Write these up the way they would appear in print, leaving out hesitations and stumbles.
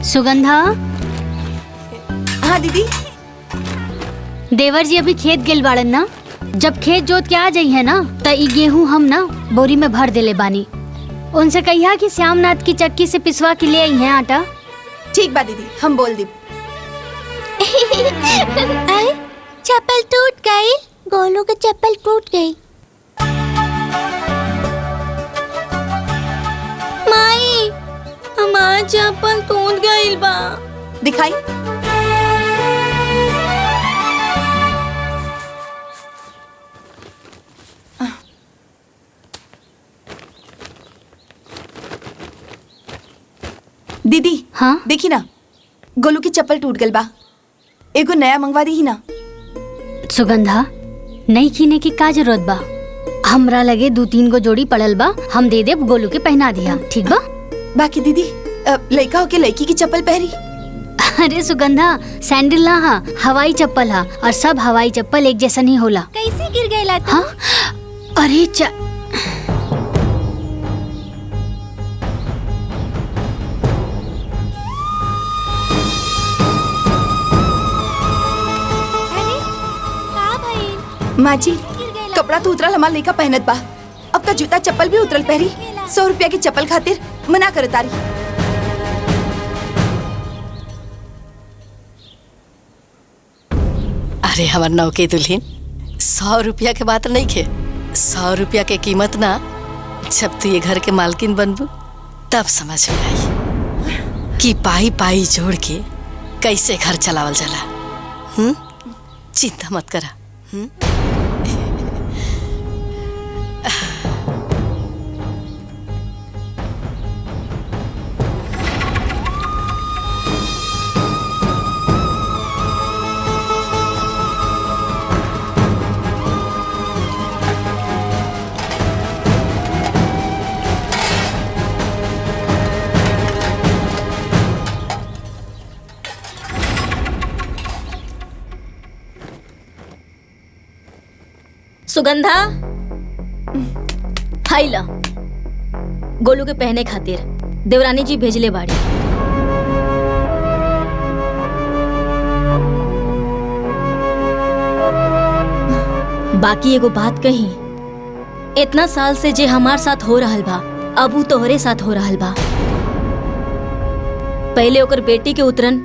सुगंधा। हाँ दीदी। देवर जी अभी खेत गेल बाड़न ना, जब खेत जोत के आ जाई है ना त ई गेहूं हम ना बोरी में भर देले बानी। उनसे कहिया कि श्यामनाथ की चक्की से पिसवा के ले आई है आटा। ठीक बा दीदी, हम बोल दी। चप्पल टूट गई, गोलू की चप्पल टूट गई। माई, हमार चप्पल टूट गई बा। दिखाई। दीदी हाँ देखी ना, गोलू की चप्पल टूट गल बा। एगो नया मंगवा दी ही ना। सुगंधा, नई कीने की का जरूरत बा? हमरा लगे 2-3 गो जोड़ी पड़ल बा, हम दे देब, गोलू के पहना दिया, ठीक बा? बाकी दीदी लड़का होके लड़की की चप्पल पहरी। अरे सुगंधा, सैंडल ना हा, हवाई चप्पल हा, और सब हवाई चप्पल एक जैसन ही होला। कैसे गिर गई तू? हाँ? अरे माँ जी, कपड़ा तो उतरल, हमार लड़का पहनत बा। अब का जूता चप्पल भी उतरल पहरी। 100 रुपया की चप्पल खातिर मना करे तारी। अरे हमार नौ के दुल्हन, 100 रुपया के बात नहीं खे। 100 रुपया के कीमत ना, जब तू ये घर के मालकिन बनबू तब समझ में आई कि पाई पाई जोड़ के कैसे घर चलावल जाला। चिंता मत करा। सुगंधा, हाई ला, गोलू के पहने खातिर देवरानी जी भेजले बाड़ी। बाकी एगो बात कही, इतना साल से जे हमार साथ हो रहल बा, अब वो तोहरे साथ हो रहल बा। पहले ओकर बेटी के उतरन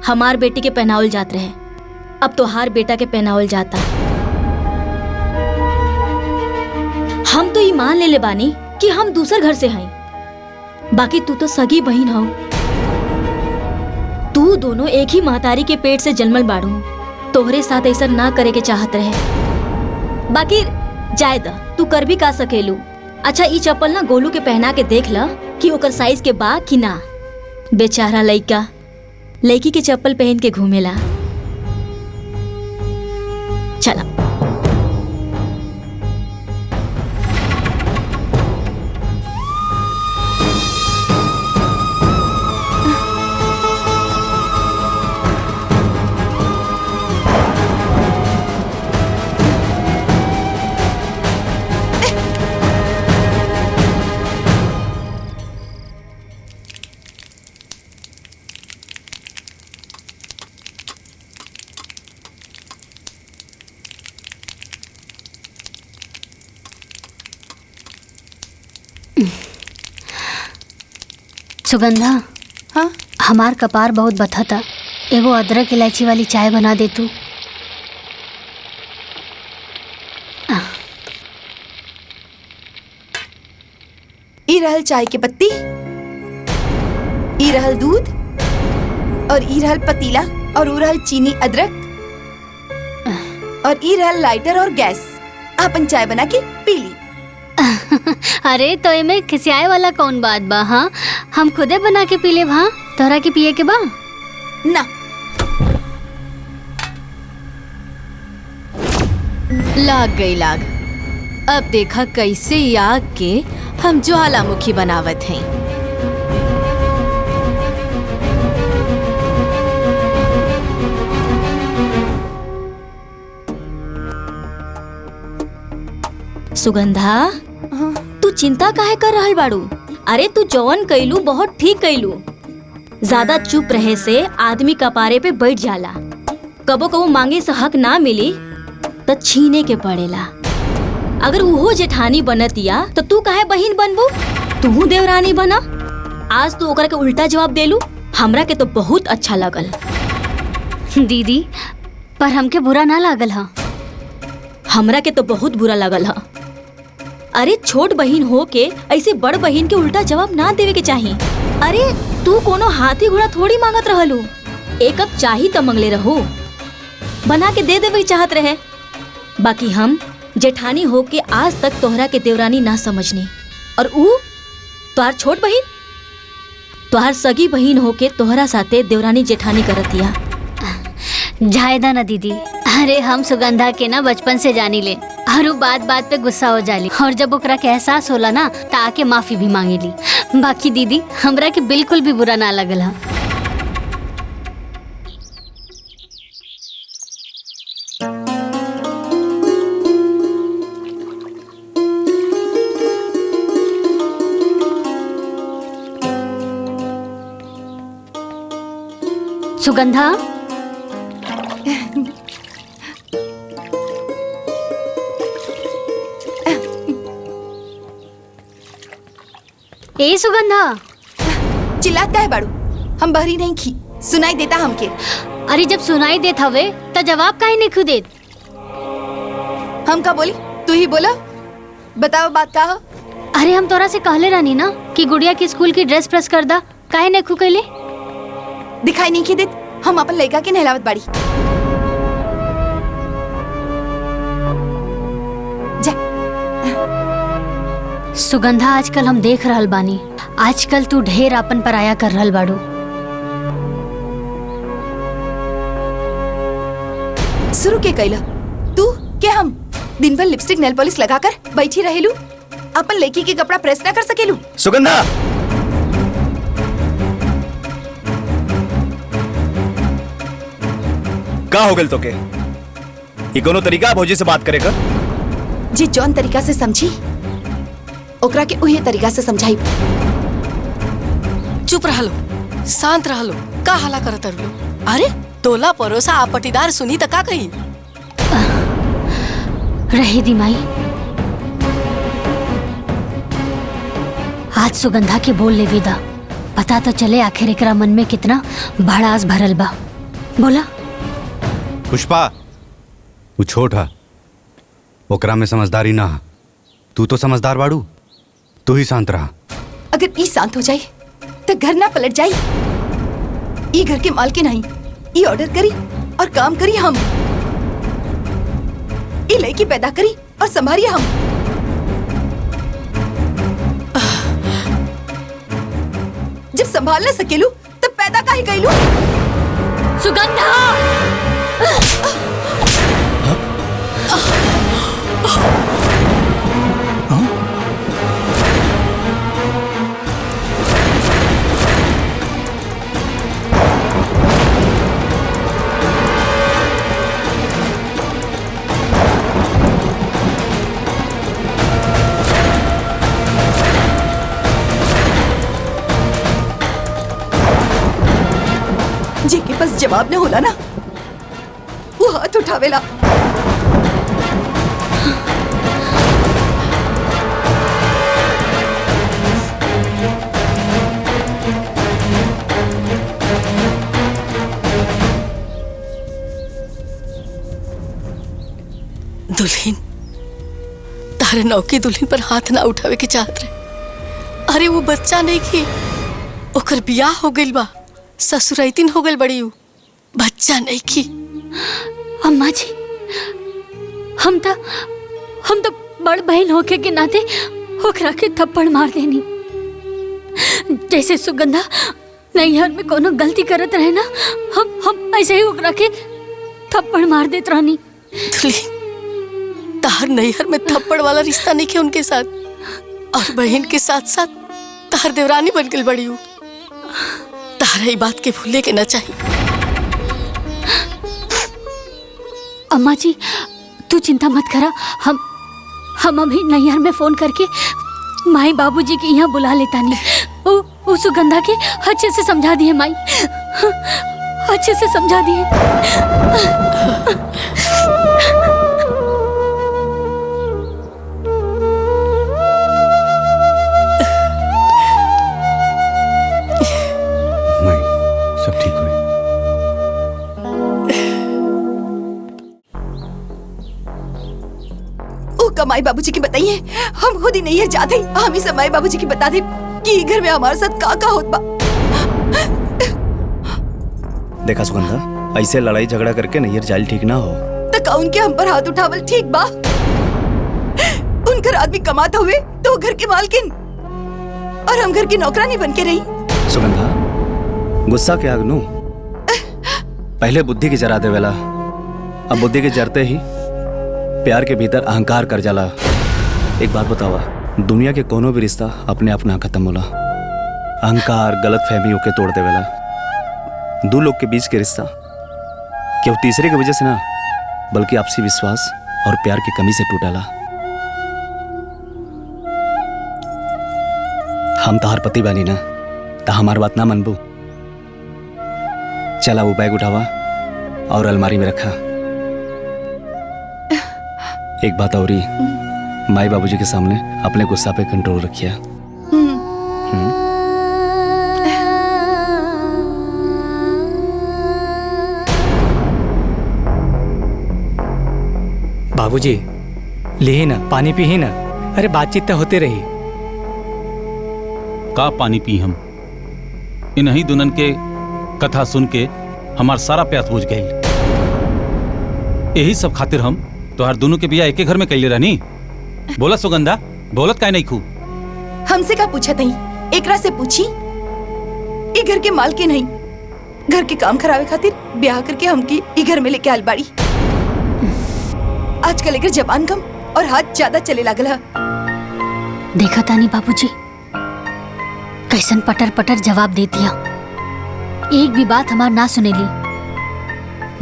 हमार बेटी के पहनावल जात रहे, अब तोहार बेटा के पहनावल जाता। हम तो ये मान ले बानी कि हम दूसर घर से हैं, बाकी तू तो सगी बहन हो। तू दोनों एक ही महतारी के पेट से जन्मल बाड़ू, तोहरे साथ ऐसा ना करे के चाहत रहे। बाकी जाए दा, तू कर भी का सकेलू। अच्छा, ई चप्पल ना गोलू के पहना के देख ला कि ओकर साइज के बा कि ना। बेचारा लइका लड़की के चप्पल पहन के घूमेला। चला। सुगंधा, हाँ हमार कपार बहुत बथा था, एगो अदरक इलायची वाली चाय बना दे तू। ई रहल चाय के पत्ती, ई रहल दूध, और ई रहल पतीला, और ऊ रहल चीनी अदरक, और ई रहल लाइटर और गैस। आपन चाय बना के पी ली। अरे तो एमे खिसियाए वाला कौन बात बा? हाँ, हम खुदे बना के पी लेब। हाँ, तोहरा के पिए के बा ना। लाग गई लाग। अब देखा कैसे आग के हम ज्वालामुखी बनावत हैं। सुगंधा, तू चिंता काहे कर रहल बाड़ू? अरे तू जौन कैलू बहुत ठीक कैलू। ज्यादा चुप रहे से आदमी कपारे पे बैठ जाला। कबो कबो मांगे से हक ना मिली तो छीने के पड़ेला। अगर उहो जेठानी बनतिया तो तू काहे बहिन बनबू? तू देवरानी बना। आज तू ओकरा के उल्टा जवाब देलू, हमरा के तो बहुत अच्छा लगल। दीदी पर हमके बुरा ना लागल हा। हमरा के तो बहुत बुरा लगल हा। अरे छोट बहिन हो के ऐसे बड़ बहिन के उल्टा जवाब ना देवे के चाही। अरे तू कोनो हाथी घोड़ा थोड़ी मांगत रहलू, एक कप चाही तो मंगले रहू, बना के दे देवे चाहत रहे। बाकी हम जेठानी हो के आज तक तोहरा के देवरानी ना समझनी, और ऊ तोहार छोट बहिन, तोहार सगी बहिन हो के तोहरा साथे देवरानी जेठानी करतिया। जायदा ना दीदी, अरे हम सुगंधा के ना बचपन से जानी ले, और बात बात पे गुस्सा हो जाली, और जब ओकरा के एहसास होला ना त आके माफी भी मांगेली। बाकी दीदी हमरा के बिल्कुल भी बुरा ना लगल हा। सुगंधा, ए सुगंधा, चिल्लात काहे बाड़ू? हम बहरी नहीं खी, सुनाई देता हमके। अरे जब सुनाई देत हवे त जवाब काहे नहीं खुदेत? हम का बोली? तू ही बोला, बताओ बात का हो? अरे हम तोरा से कहले रहनी ना कि गुड़िया की स्कूल की ड्रेस प्रेस कर दा, काहे नहीं खुकैले? दिखाई नहीं देत, हम अपन लड़का के नहलावत बाड़ी। जा। सुगंधा, आजकल हम देख रहल बानी, आजकल तू ढेर अपन पराया कर रहल बाड़ू। शुरू के कैला तू के हम दिन भर लिपस्टिक नेल पॉलिश लगाकर बैठी रहेलू, अपन लड़की के कपड़ा प्रेस ना कर सकेलू? सुगंधा, का हो गल तो के? ये कोनो तरीका भौजी से बात करे का? जे जौन तरीका से समझी ओकरा के उही तरीका से समझाई। चुप रहलो, शांत रहलो, का हला करत रहलो? अरे तोला परोसा आ पटीदार सुनी त का कही? रहे दी माई, आज सुगंधा के बोल ले विदा, पता तो चले आखिर एकरा मन में कितना भड़ास भरल बा। बोला। पुष्पा, वो छोट है, ओकरा में समझदारी ना है। तू तो समझदार बाड़ू, तू ही शांत रहा। अगर ई शांत हो जाए तो घर ना पलट जाई। ई घर के मालकिन नहीं, ई ऑर्डर करी और काम करी हम, ई लड़की पैदा करी और संभारिए हम। जब संभाल न सकेलू तब पैदा काहे कैलू? सुगंधा! जे के पास जवाब न होला ना, वो हाथ उठावेला। दुल्हन, तारे नौकी दुल्हन पर हाथ ना उठावे के चाहत रहे। अरे वो बच्चा नहीं की, ओकर बियाह हो गइल बा, ससुराइतिन हो गइल बड़ी, उ बच्चा नहीं की। अम्मा जी, हम तो बड़ बहन होके के नाते ओकरा के थप्पड़ मार देनी। जैसे सुगंधा नैहर में कोनो गलती करत रहे ना, हम ऐसे ही ओकरा के थप्पड़ मार देत रहनी। दुल्हन, तार नैहर में थप्पड़ वाला रिश्ता नहीं के उनके साथ, और बहन के साथ साथ तार देवरानी बन गई बड़ी, तारा ये बात के भूले के ना चाहिए। अम्मा जी, तू चिंता मत करा, हम अभी नैहर में फोन करके माई बाबूजी के यहाँ बुला लेता नहीं। उस सुगंधा के अच्छे से समझा दिए माई, अच्छे से समझा दिए। माई सब ठीक हुई। ओ कमाई बाबूजी की बताइए, हम खुद ही नहीं है जाते, हम ही समाई बाबूजी की बता दे कि घर में हमारे साथ का होत बा। देखा सुगंधा, ऐसे लड़ाई झगड़ा करके नैयर जाल ठीक ना हो। तक उनके हम पर हाथ उठावल ठीक बा? उनकर आदमी कमाता हुए तो घर के मालकिन और हम घर की नौकरानी बन के रही। सुगंधा, गुस्सा के आग नू पहले बुद्धि की जरा देवेला, अब बुद्धि के जरते ही प्यार के भीतर अहंकार कर जाला। एक बात बतावा, दुनिया के कोनो भी रिश्ता अपने आप ना खत्म होला, अहंकार गलत फहमियों के तोड़ देवेला। दो लोग के बीच के रिश्ता केवल तीसरे की वजह से ना, बल्कि आपसी विश्वास और प्यार की कमी से टूटेला। हम तहार पति बानी ना, तो हमार बात ना मनबू। चला वो बैग उठावा और अलमारी में रखा। एक बात और ही, माई बाबूजी के सामने अपने गुस्सा पे कंट्रोल रखिया। बाबूजी ले ना पानी पी ही ना। अरे बातचीत तो होते रही। का पानी पी हम? इन्हीं दुनन के कथा सुन के हमार सारा प्यास बुझ गई। यही सब खातिर हम तोहार दोनों के बिया एके घर में कैले रहनी। बोला सुगंधा, बोलत काहे नहीं खू? हमसे का पूछा नहीं, एकरा से पूछी। ये घर के माल के नहीं, घर के काम खराबे खातिर ब्याह करके हमकी ये घर में लेके आल बाड़ी। आजकल लेकर जबान कम और हाथ ज्यादा चले लागल है। देखा तानी बाबूजी कैसन पटर पटर जवाब दे दिया। एक भी बात हमार ना सुनेली,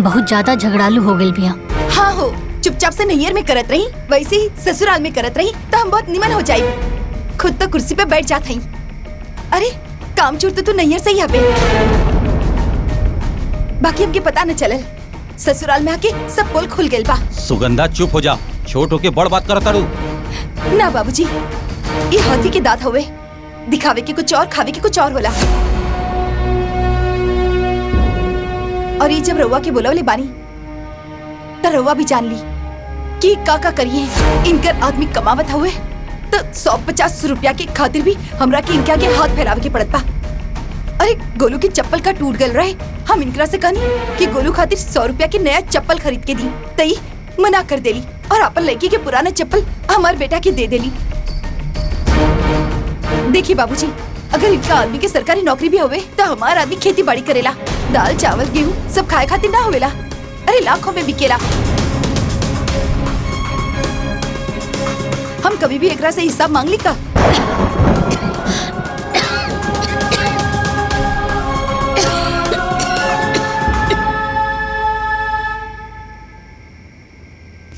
बहुत ज्यादा झगड़ालू हो गई बिया। हाँ हो, चुपचाप से नैयर में करत रही, वैसे ही ससुराल में करत रही तो हम बहुत निमन हो जाये। खुद तो कुर्सी पे बैठ जात हई। अरे काम चोर तो नैयर से ही यहाँ पे। बाकी हमके पता न चलल, ससुराल में आके सब पोल खुल गइल बा। सुगंधा चुप हो जा, छोट होके बड़ बात करत तारू। ना बाबूजी, ये हाथी के दांत हुए, दिखावे के कुछ और खावे के कुछ और होला। और ये जब रउआ के बोलवले बानी तो रउआ भी जान ली कि का करिए। इनकर आदमी कमावत हुए तो 150 रुपया के खातिर भी हमरा के इनके आगे हाथ फैलावे के पड़त बा। अरे गोलू की चप्पल का टूट गल रहे, हम इनकरा से कहनी कि गोलू खातिर 100 रुपया की नया चप्पल खरीद के दी, तई मना कर देली और अपन लड़की के पुराना चप्पल हमार बेटा के दे देली। देखिए बाबूजी, अगर इनका आदमी के सरकारी नौकरी भी होवे तो हमारा आदमी खेती बाड़ी करेला, दाल चावल गेहूं सब खाए खातिर ना होवेला। अरे लाखों में बिकेला। हम कभी भी एकरा से हिसाब मांग ली का?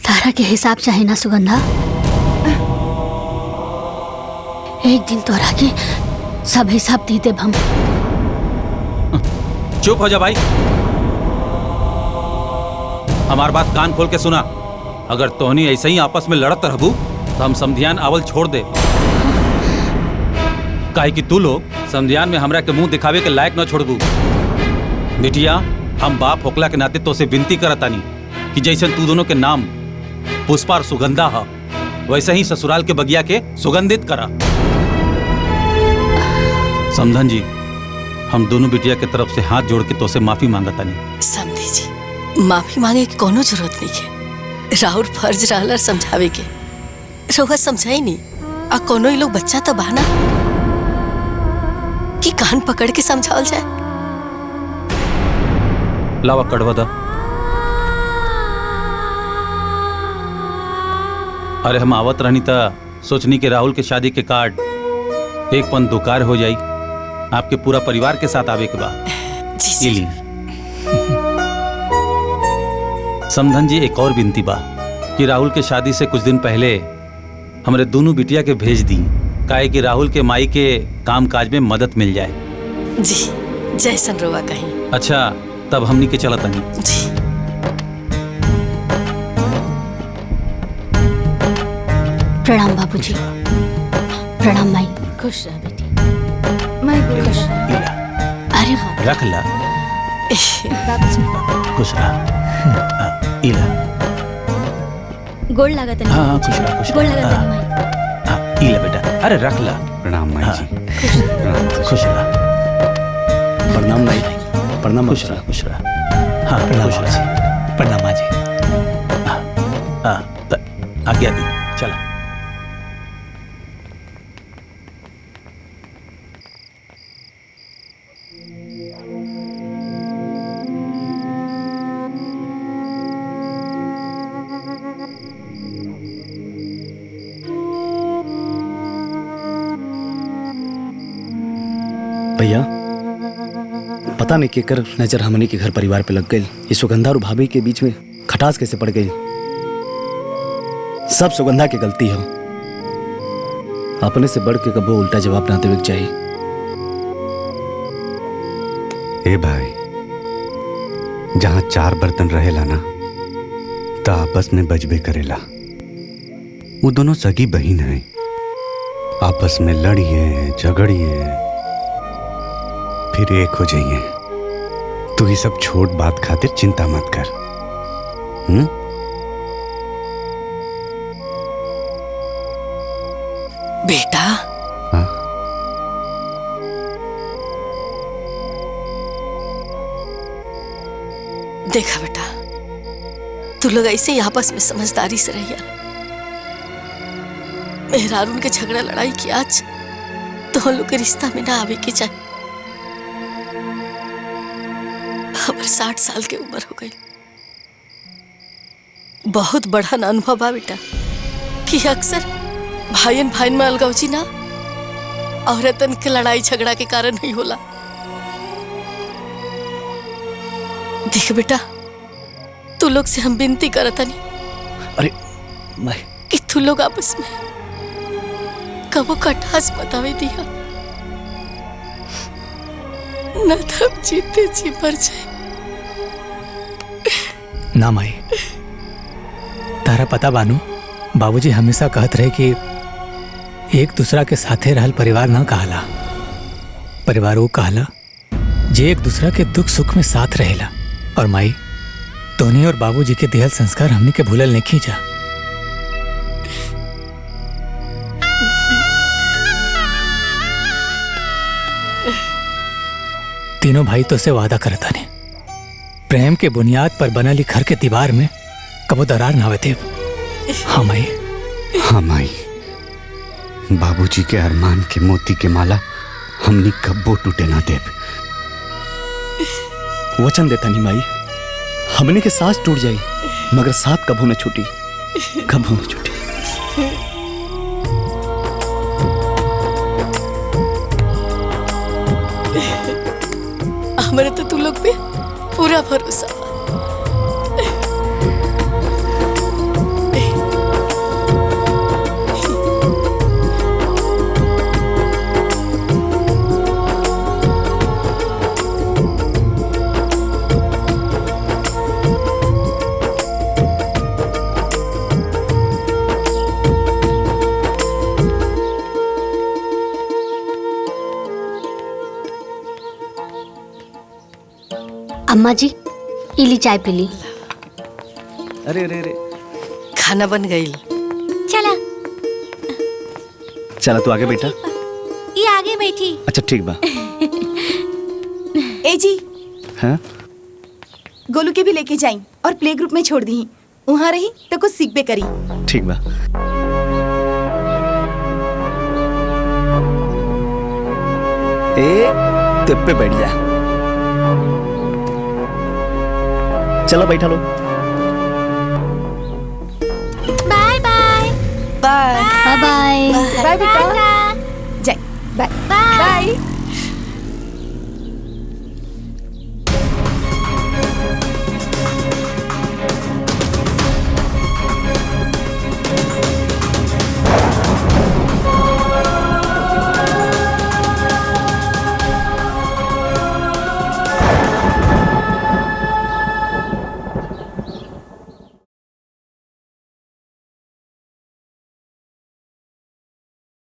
तारा के हिसाब चाहे ना सुगंधा, एक दिन तोरा के सब हिसाब दे देब हम। चुप हो जा भाई, हमार बात कान खोल के सुना। अगर तोहनी ऐसे ही आपस में लड़त रहबू तो हम समधियान आवल छोड़ दे। काहे कि तू लोग समधियान में हमरा के मुंह दिखावे के लायक न छोड़बू। बिटिया, हम बाप होकला के नाते तो से विनती करतानी कि जैसे तू दोनों के नाम पुष्पा और सुगंधा है, वैसे ही ससुराल के बगिया के सुगंधित करा। समधन जी, हम दोनों बिटिया के तरफ से हाथ जोड़ के तो से माफी मांगतानी। समझी जी, माफी मांगे की कोनो जरूरत नहीं है। राहुल फर्ज रहला समझावे के, रउआ समझाई नहीं। आ कोनो ही लोग बच्चा तो बहाना कि कान पकड़ के समझावल जाए। लावा कड़वा दा। अरे हम आवत रहनी था, सोचनी के राहुल के शादी के कार्ड एक पन दुकार हो जाई, आपके पूरा परिवार के साथ आवे के बाद। जी जी। समधन जी, एक और विनती बा कि राहुल के शादी से कुछ दिन पहले हमरे दोनों बिटिया के भेज दी, काहे कि राहुल के माई के काम काज में मदद मिल जाए। जी जैसन रोवा कहीं। अच्छा तब हमनी के चलत तनी। जी प्रणाम बाबूजी। प्रणाम माई। खुश रह बेटी। मैं खुश। अरे हाँ रख ला। खुश रहा। इला। गोड़ लागत नहीं। हाँ खुश रहा खुश गोड़ लागत रहा। नहीं माई। इला बेटा, अरे रख ला। प्रणाम माई जी। खुश रहा। प्रणाम माई। प्रणाम खुश रहा खुश रहा। हाँ खुश रहा। प्रणाम माँ जी। आज्ञा दी, चला। भैया पता नहीं केकर नजर हमनी के घर परिवार पे लग गई। ये सुगंधा और भाभी के बीच में खटास कैसे पड़ गई। सब सुगंधा की गलती हो। अपने से बढ़ के कबो उल्टा जवाब ना देवे चाहिए। ए भाई, जहां चार बर्तन रहेला ना तो आपस में बजबे करेला। वो दोनों सगी बहन हैं, आपस में लड़िए झगड़िए फिर एक हो जाइए। तू ये सब छोट बात खातिर चिंता मत कर। बेटा हाँ? देखा बेटा, तू लोग ऐसे ही आपस में समझदारी से रहिया। मेहरारून के झगड़ा लड़ाई की आज तो हम लोग के रिश्ता में ना आवे के चाहिए। हमारे 60 साल के उम्र हो गई। बहुत बड़ा ना अनुभव बा बेटा कि अक्सर भाईन भाईन में अलगावजी ना औरतन के लड़ाई झगड़ा के कारण नहीं होला। देख बेटा, तू लोग से हम विनती करता नहीं अरे मैं कि तू लोग आपस में कबो कटास बतावे दिया न तब जीते जी मर जाए। ना माई, तारा पता बानू, बाबूजी हमेशा कहत रहे कि एक दूसरा के साथे रहल परिवार ना कहला। परिवार वो कहला जे एक दूसरा के दुख सुख में साथ रहेला। और माई, तोनी और बाबूजी के दिहल संस्कार हमनी के भूलल नहीं खींचा। तीनों भाई तो से वादा करता ने प्रेम के बुनियाद पर बनली घर के दीवार में कबो दरार ना आवे देव। हाँ माई। हाँ माई, बाबूजी के अरमान के मोती के माला हमनी कब्बो टूटे ना देव। वचन देता नहीं माई, हमने के सांस टूट जाई मगर साथ कभू न छूटी, कभू न छूटी। हमारे तो तू लोग पे पूरा भरोसा। अम्मा जी, इली चाय पी ली। अरे अरे अरे, खाना बन गई। चला चला तू आगे बेटा। ये आगे बैठी। अच्छा ठीक बा। ए जी, हाँ गोलू के भी लेके जाई और प्ले ग्रुप में छोड़ दी। वहाँ रही तो कुछ सीख बे करी। ठीक बा। ए तिप पे बैठ जा। चलो बैठा लो। Bye bye. Bye bye bye. Bye बेटा। जाए बाय बाय।